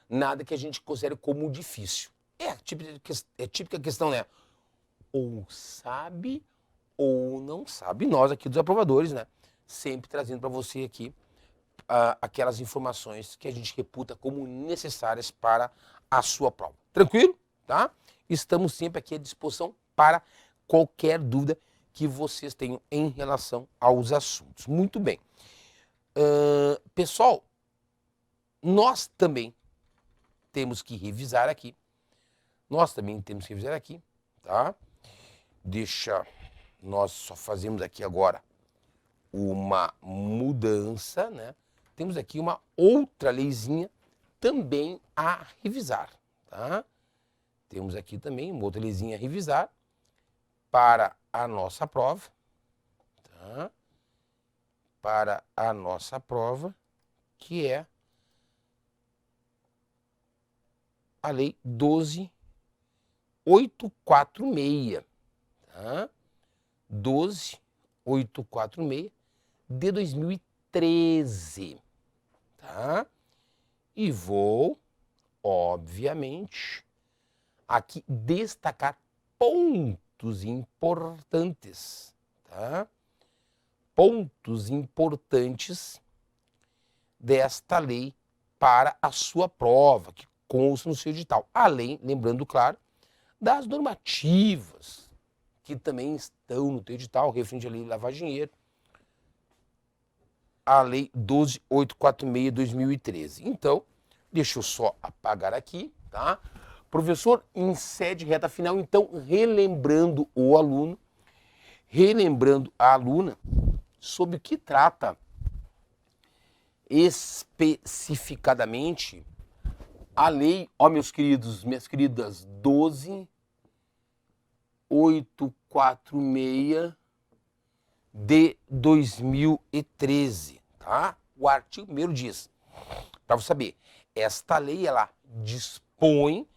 Nada que a gente considere como difícil. É típica questão, né? Ou sabe ou não sabe. Nós aqui dos aprovadores, né? Sempre trazendo para você aqui aquelas informações que a gente reputa como necessárias para a sua prova. Tranquilo? Tá? Estamos sempre aqui à disposição para qualquer dúvida que vocês tenham em relação aos assuntos. Muito bem. Pessoal, nós também temos que revisar aqui. Tá? Nós só fazemos aqui agora uma mudança, né? Temos aqui uma outra leizinha também a revisar, tá? Temos aqui também uma outra leizinha a revisar para a nossa prova, tá? Para a nossa prova, que é a lei 12.846, tá? 12.846 de 2013, tá? E vou, obviamente, aqui destacar pontos importantes, tá? Pontos importantes desta lei para a sua prova, que consta no seu edital. Além, lembrando, claro, das normativas que também estão no teu edital, referente à lei de lavagem de dinheiro, a lei 12.846 de 2013. Então, deixa eu só apagar aqui, tá? Professor, em sede reta final, então, relembrando a aluna, sobre o que trata especificadamente a lei, ó meus queridos, minhas queridas, 12.846 de 2013, tá? O artigo 1º diz, para você saber, esta lei, ela dispõe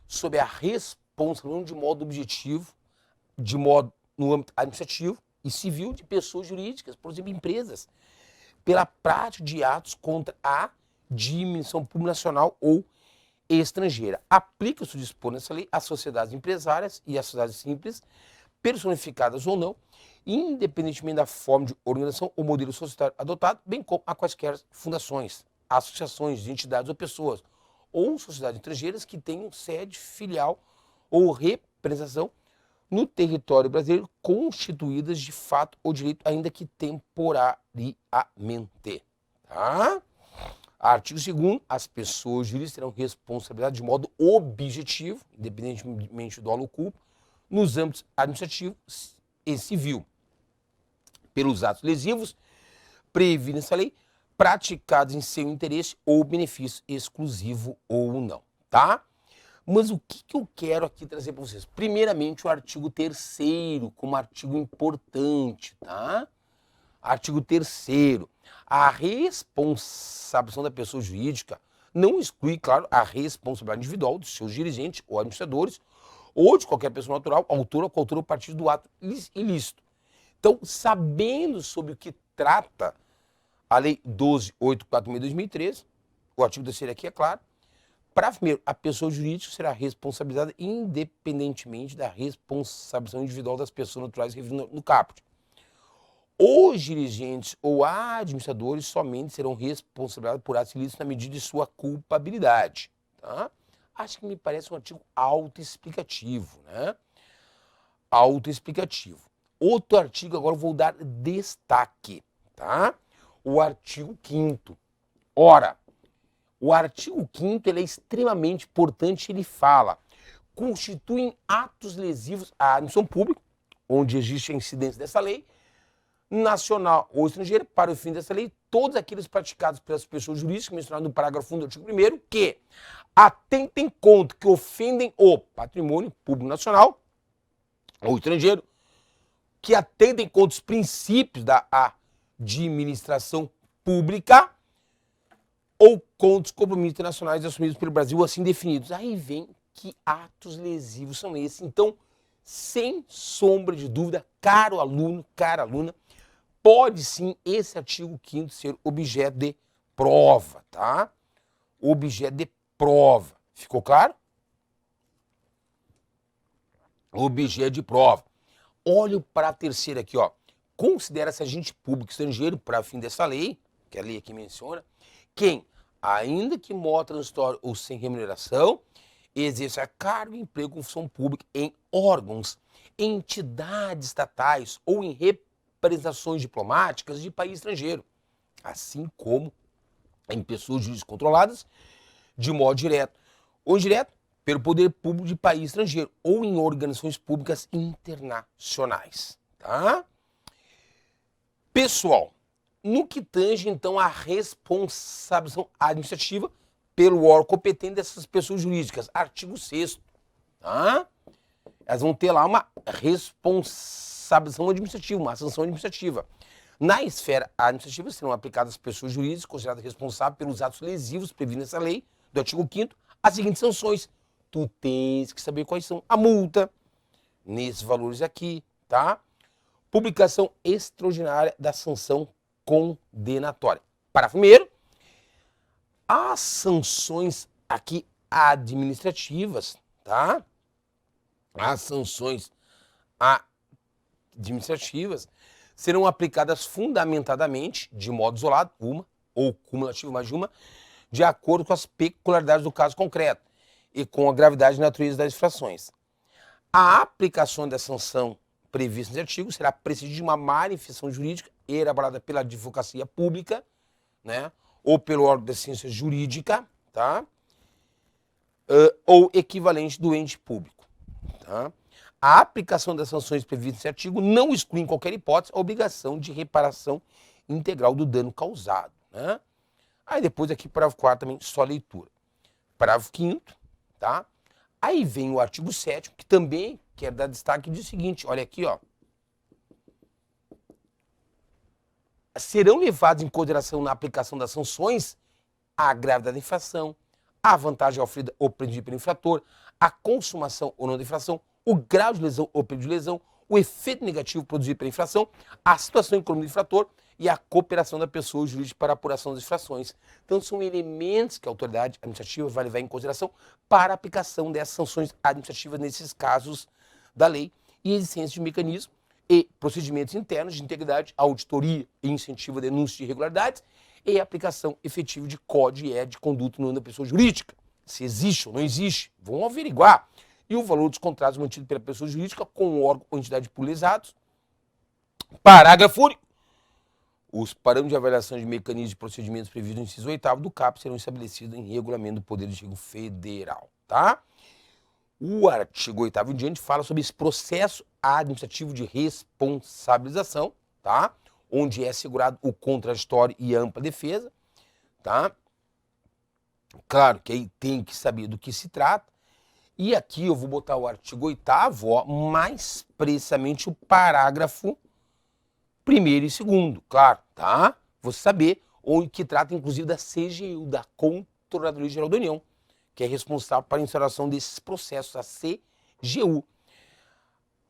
sobre a responsabilização de modo objetivo, de modo no âmbito administrativo e civil de pessoas jurídicas, por exemplo, empresas, pela prática de atos contra a dimensão pública nacional ou estrangeira. Aplica-se o dispor nessa lei às sociedades empresárias e às sociedades simples, personificadas ou não, independentemente da forma de organização ou modelo societário adotado, bem como a quaisquer fundações, associações de entidades ou pessoas, ou sociedades estrangeiras que tenham sede, filial ou representação no território brasileiro, constituídas de fato ou direito, ainda que temporariamente. Tá? Artigo 2º, as pessoas jurídicas terão responsabilidade de modo objetivo, independentemente do dolo culpo, nos âmbitos administrativo e civil, pelos atos lesivos previstos nessa lei, praticados em seu interesse ou benefício exclusivo ou não, tá? Mas o que eu quero aqui trazer para vocês? Primeiramente, o artigo 3º, como artigo importante, tá? Artigo 3º. A responsabilização da pessoa jurídica não exclui, claro, a responsabilidade individual dos seus dirigentes ou administradores ou de qualquer pessoa natural, autora ou coautora ou partido do ato ilícito. Então, sabendo sobre o que trata a Lei 12.846 de 2013, o artigo 3º aqui é claro, para primeiro, a pessoa jurídica será responsabilizada independentemente da responsabilização individual das pessoas naturais referidas no caput. Os dirigentes ou administradores somente serão responsabilizados por atos ilícitos na medida de sua culpabilidade. Tá? Acho que me parece um artigo autoexplicativo, né? Autoexplicativo. Outro artigo, agora eu vou dar destaque, tá? O artigo 5º. Ora, o artigo 5º ele é extremamente importante, ele fala, constituem atos lesivos à administração pública, onde existe a incidência dessa lei, nacional ou estrangeira, para o fim dessa lei, todos aqueles praticados pelas pessoas jurídicas, mencionados no parágrafo 1 do artigo 1º, que atentem contra, que ofendem o patrimônio público nacional ou estrangeiro, que atentem contra os princípios da administração pública ou contra os compromissos internacionais assumidos pelo Brasil, assim definidos. Aí vem que atos lesivos são esses. Então, sem sombra de dúvida, caro aluno, cara aluna, pode sim esse artigo 5º ser objeto de prova, tá? Objeto de prova. Ficou claro? Objeto de prova. Olho para a terceira aqui, ó. Considera-se agente público estrangeiro, para fim dessa lei, que a lei aqui menciona, quem, ainda que modo transitório ou sem remuneração, exerça cargo, emprego com função pública em órgãos, entidades estatais ou em representações diplomáticas de país estrangeiro, assim como em pessoas jurídicas controladas de modo direto ou indireto pelo poder público de país estrangeiro ou em organizações públicas internacionais, tá? Pessoal, no que tange, então, a responsabilização administrativa pelo órgão competente dessas pessoas jurídicas, artigo 6º, tá? Elas vão ter lá uma responsabilização administrativa, uma sanção administrativa. Na esfera administrativa, serão aplicadas às pessoas jurídicas consideradas responsáveis pelos atos lesivos previstos nessa lei, do artigo 5º, as seguintes sanções. Tu tens que saber quais são. A multa, nesses valores aqui, tá? Publicação extraordinária da sanção condenatória. Parágrafo 1º. As sanções aqui administrativas, tá? As sanções administrativas serão aplicadas fundamentadamente, de modo isolado, uma, ou cumulativo mais de uma, de acordo com as peculiaridades do caso concreto e com a gravidade e natureza das infrações. A aplicação da sanção prevista nesse artigo será precedida de uma manifestação jurídica elaborada pela advocacia pública, né, ou pelo órgão de ciência jurídica, tá? ou equivalente do ente público. Tá? A aplicação das sanções previstas nesse artigo não exclui em qualquer hipótese a obrigação de reparação integral do dano causado. Né? Aí depois aqui, parágrafo 4 também, só leitura. Parágrafo 5º, tá? Aí vem o artigo 7º, que também quer dar destaque, diz o seguinte, olha aqui, ó. Serão levados em consideração na aplicação das sanções a gravidade da infração, a vantagem oferecida ou prendida pelo infrator, a consumação ou não da infração, o grau de lesão ou período de lesão, o efeito negativo produzido pela infração, a situação econômica do infrator e a cooperação da pessoa jurídica para a apuração das infrações. Então, são elementos que a autoridade administrativa vai levar em consideração para a aplicação dessas sanções administrativas nesses casos da lei e existência de mecanismos e procedimentos internos de integridade, auditoria e incentivo a denúncia de irregularidades e aplicação efetiva de código e de conduta no âmbito da pessoa jurídica. Se existe ou não existe, vão averiguar. E o valor dos contratos mantidos pela pessoa jurídica com o órgão ou entidade pública lesados. Parágrafo único. Os parâmetros de avaliação de mecanismos e procedimentos previstos no inciso 8º do CAP serão estabelecidos em regulamento do Poder Legislativo Federal, tá? O artigo 8º em diante fala sobre esse processo administrativo de responsabilização, tá? Onde é assegurado o contraditório e a ampla defesa, tá? Claro que aí tem que saber do que se trata. E aqui eu vou botar o artigo 8º, ó, mais precisamente o parágrafo 1º e 2º, claro, tá? Você saber, onde que trata inclusive da CGU, da Controladoria Geral da União, que é responsável para a instauração desses processos, a CGU.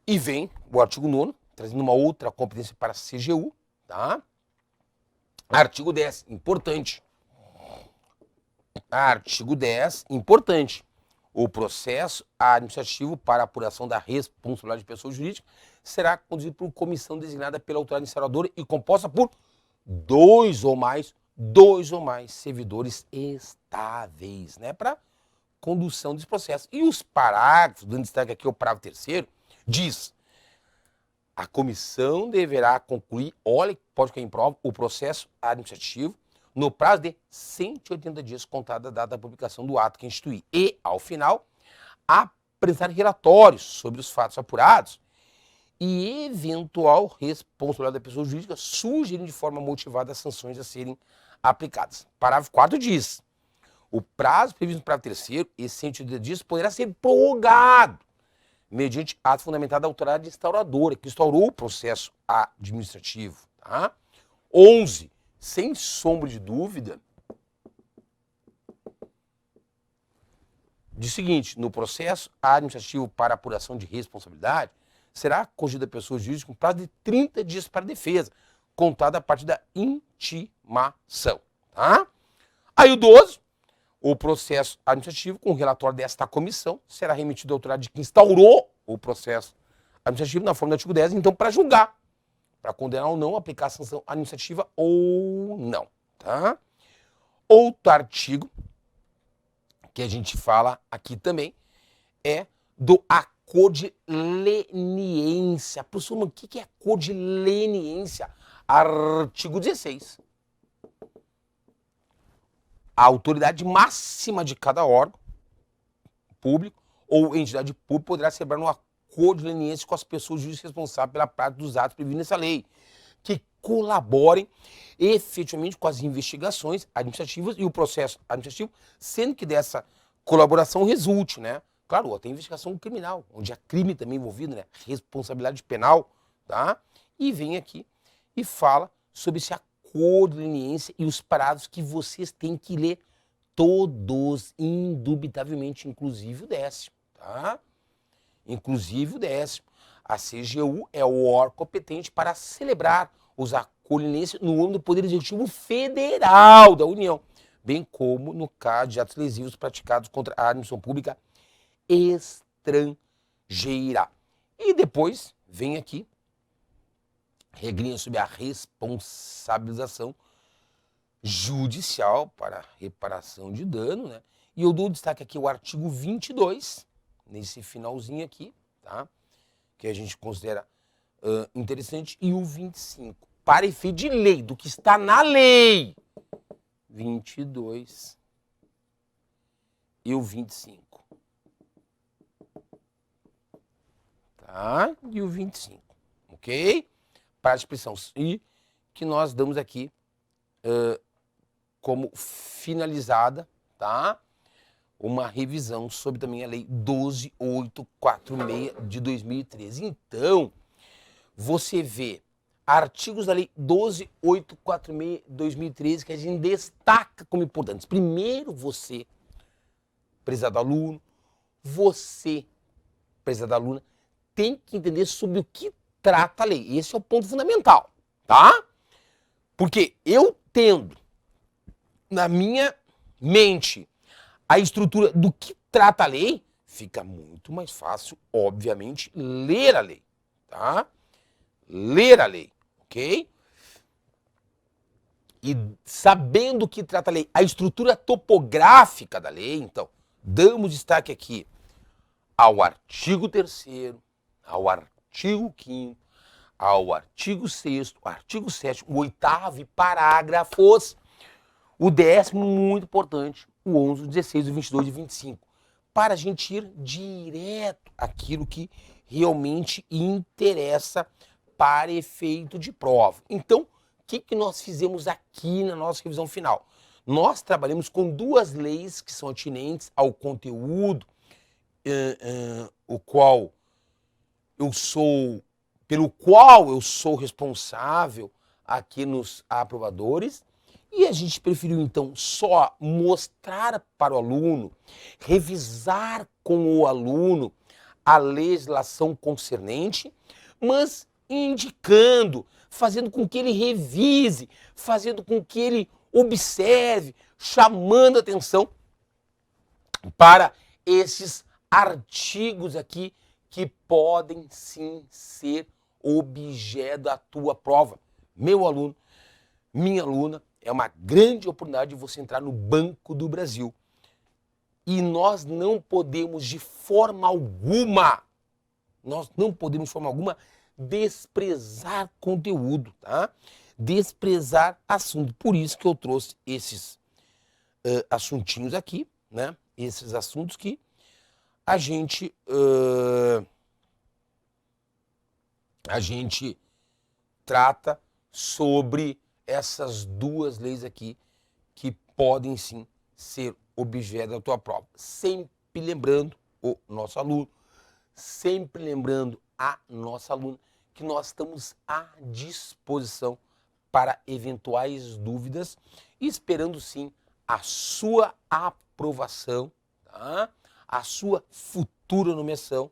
E vem o artigo 9º, trazendo uma outra competência para a CGU, tá? Artigo 10, importante. Artigo 10, importante. O processo administrativo para apuração da responsabilidade de pessoa jurídica será conduzido por comissão designada pela autoridade instauradora e composta por dois ou mais servidores estáveis, né, para condução desse processo. E os parágrafos, dando destaque aqui ao parágrafo 3º, diz: a comissão deverá concluir, olha, pode cair em prova, o processo administrativo no prazo de 180 dias contada a data da publicação do ato que instituir. E, ao final, apresentar relatórios sobre os fatos apurados e eventual responsabilidade da pessoa jurídica, sugerindo de forma motivada as sanções a serem aplicadas. Parágrafo 4 diz: o prazo previsto no parágrafo 3º, esses 180 dias, poderá ser prorrogado mediante ato fundamentado da autoridade instauradora, que instaurou o processo administrativo. Tá? 11. Sem sombra de dúvida, diz o seguinte: no processo administrativo para apuração de responsabilidade, será concedida a pessoa jurídica um prazo de 30 dias para a defesa, contado a partir da intimação. Tá? Aí o 12, o processo administrativo com o relatório desta comissão será remetido à autoridade de que instaurou o processo administrativo na forma do artigo 10, então para julgar, para condenar ou não, aplicar a sanção administrativa ou não, tá? Outro artigo que a gente fala aqui também é do acordo de leniência. Professor, o que é acordo de leniência? Artigo 16. A autoridade máxima de cada órgão público ou entidade pública poderá celebrar um acordo de leniência com as pessoas jurídicas responsáveis pela prática dos atos previstos nessa lei, que colaborem efetivamente com as investigações administrativas e o processo administrativo, sendo que dessa colaboração resulte, né? Claro, até investigação criminal, onde há crime também envolvido, né? Responsabilidade penal, tá? E vem aqui e fala sobre esse acordo de leniência e os prazos que vocês têm que ler todos, indubitavelmente, inclusive o 10º, tá? Inclusive o 10º. A CGU é o órgão competente para celebrar os acordos de leniência no âmbito do Poder Executivo Federal da União, bem como no caso de atos lesivos praticados contra a administração pública estrangeira. E depois vem aqui regrinha sobre a responsabilização judicial para reparação de dano, né? E eu dou destaque aqui o artigo 22, nesse finalzinho aqui, tá? Que a gente considera interessante, e o 25. Para efeito de lei, do que está na lei. 22 e o 25. tá? E o 25, ok? Parte de expressão. E que nós damos aqui como finalizada, tá? Uma revisão sobre também a Lei 12.846 de 2013. Então, você vê artigos da Lei 12.846 de 2013 que a gente destaca como importantes. Primeiro, você, prezado aluno, você, prezada aluna, tem que entender sobre o que trata a lei. Esse é o ponto fundamental, tá? Porque eu tendo na minha mente a estrutura do que trata a lei, fica muito mais fácil, obviamente, ler a lei, tá? Ler a lei, ok? E sabendo o que trata a lei, a estrutura topográfica da lei, então, damos destaque aqui ao artigo 3º, ao artigo 5º, ao artigo 6º, artigo 7º, o 8º e parágrafos, o 10º, muito importante, o 11, o 16, o 22 e o 25, para a gente ir direto àquilo que realmente interessa para efeito de prova. Então, o que nós fizemos aqui na nossa revisão final? Nós trabalhamos com duas leis que são atinentes ao conteúdo, pelo qual eu sou responsável aqui nos aprovadores, e a gente preferiu então só mostrar para o aluno, revisar com o aluno a legislação concernente, mas indicando, fazendo com que ele revise, fazendo com que ele observe, chamando atenção para esses artigos aqui que podem sim ser objeto da tua prova. Meu aluno, minha aluna, é uma grande oportunidade de você entrar no Banco do Brasil. E nós não podemos de forma alguma, desprezar conteúdo, tá? Desprezar assunto. Por isso que eu trouxe esses assuntinhos aqui, né? Esses assuntos que a gente trata sobre essas duas leis aqui que podem sim ser objeto da tua prova. Sempre lembrando o nosso aluno, sempre lembrando a nossa aluna que nós estamos à disposição para eventuais dúvidas e esperando sim a sua aprovação, tá? A sua futura nomeação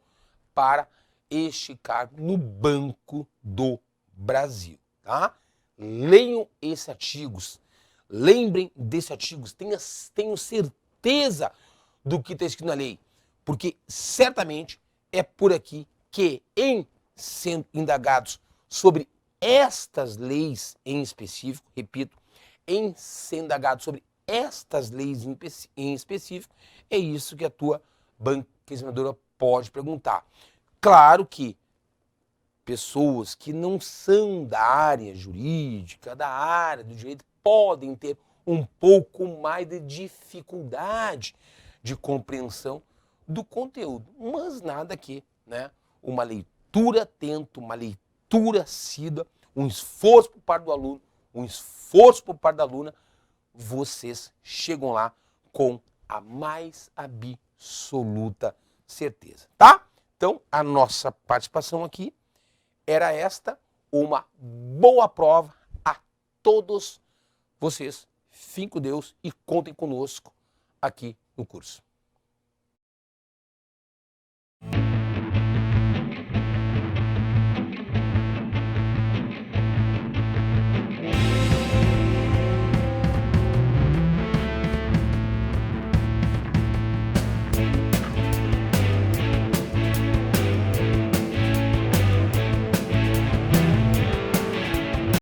para este cargo no Banco do Brasil, tá? Leiam esses artigos, lembrem desses artigos, tenham certeza do que está escrito na lei, porque certamente é por aqui que, em sendo indagados sobre estas leis em específico, repito, em sendo indagados sobre estas leis em específico, é isso que a tua banca examinadora pode perguntar. Claro que pessoas que não são da área jurídica, da área do direito, podem ter um pouco mais de dificuldade de compreensão do conteúdo, mas nada que, né, uma leitura atenta, uma leitura assídua, um esforço por parte do aluno, um esforço por parte da aluna, vocês chegam lá com a mais absoluta certeza, tá? Então, a nossa participação aqui era esta, uma boa prova a todos vocês. Fiquem com Deus e contem conosco aqui no curso.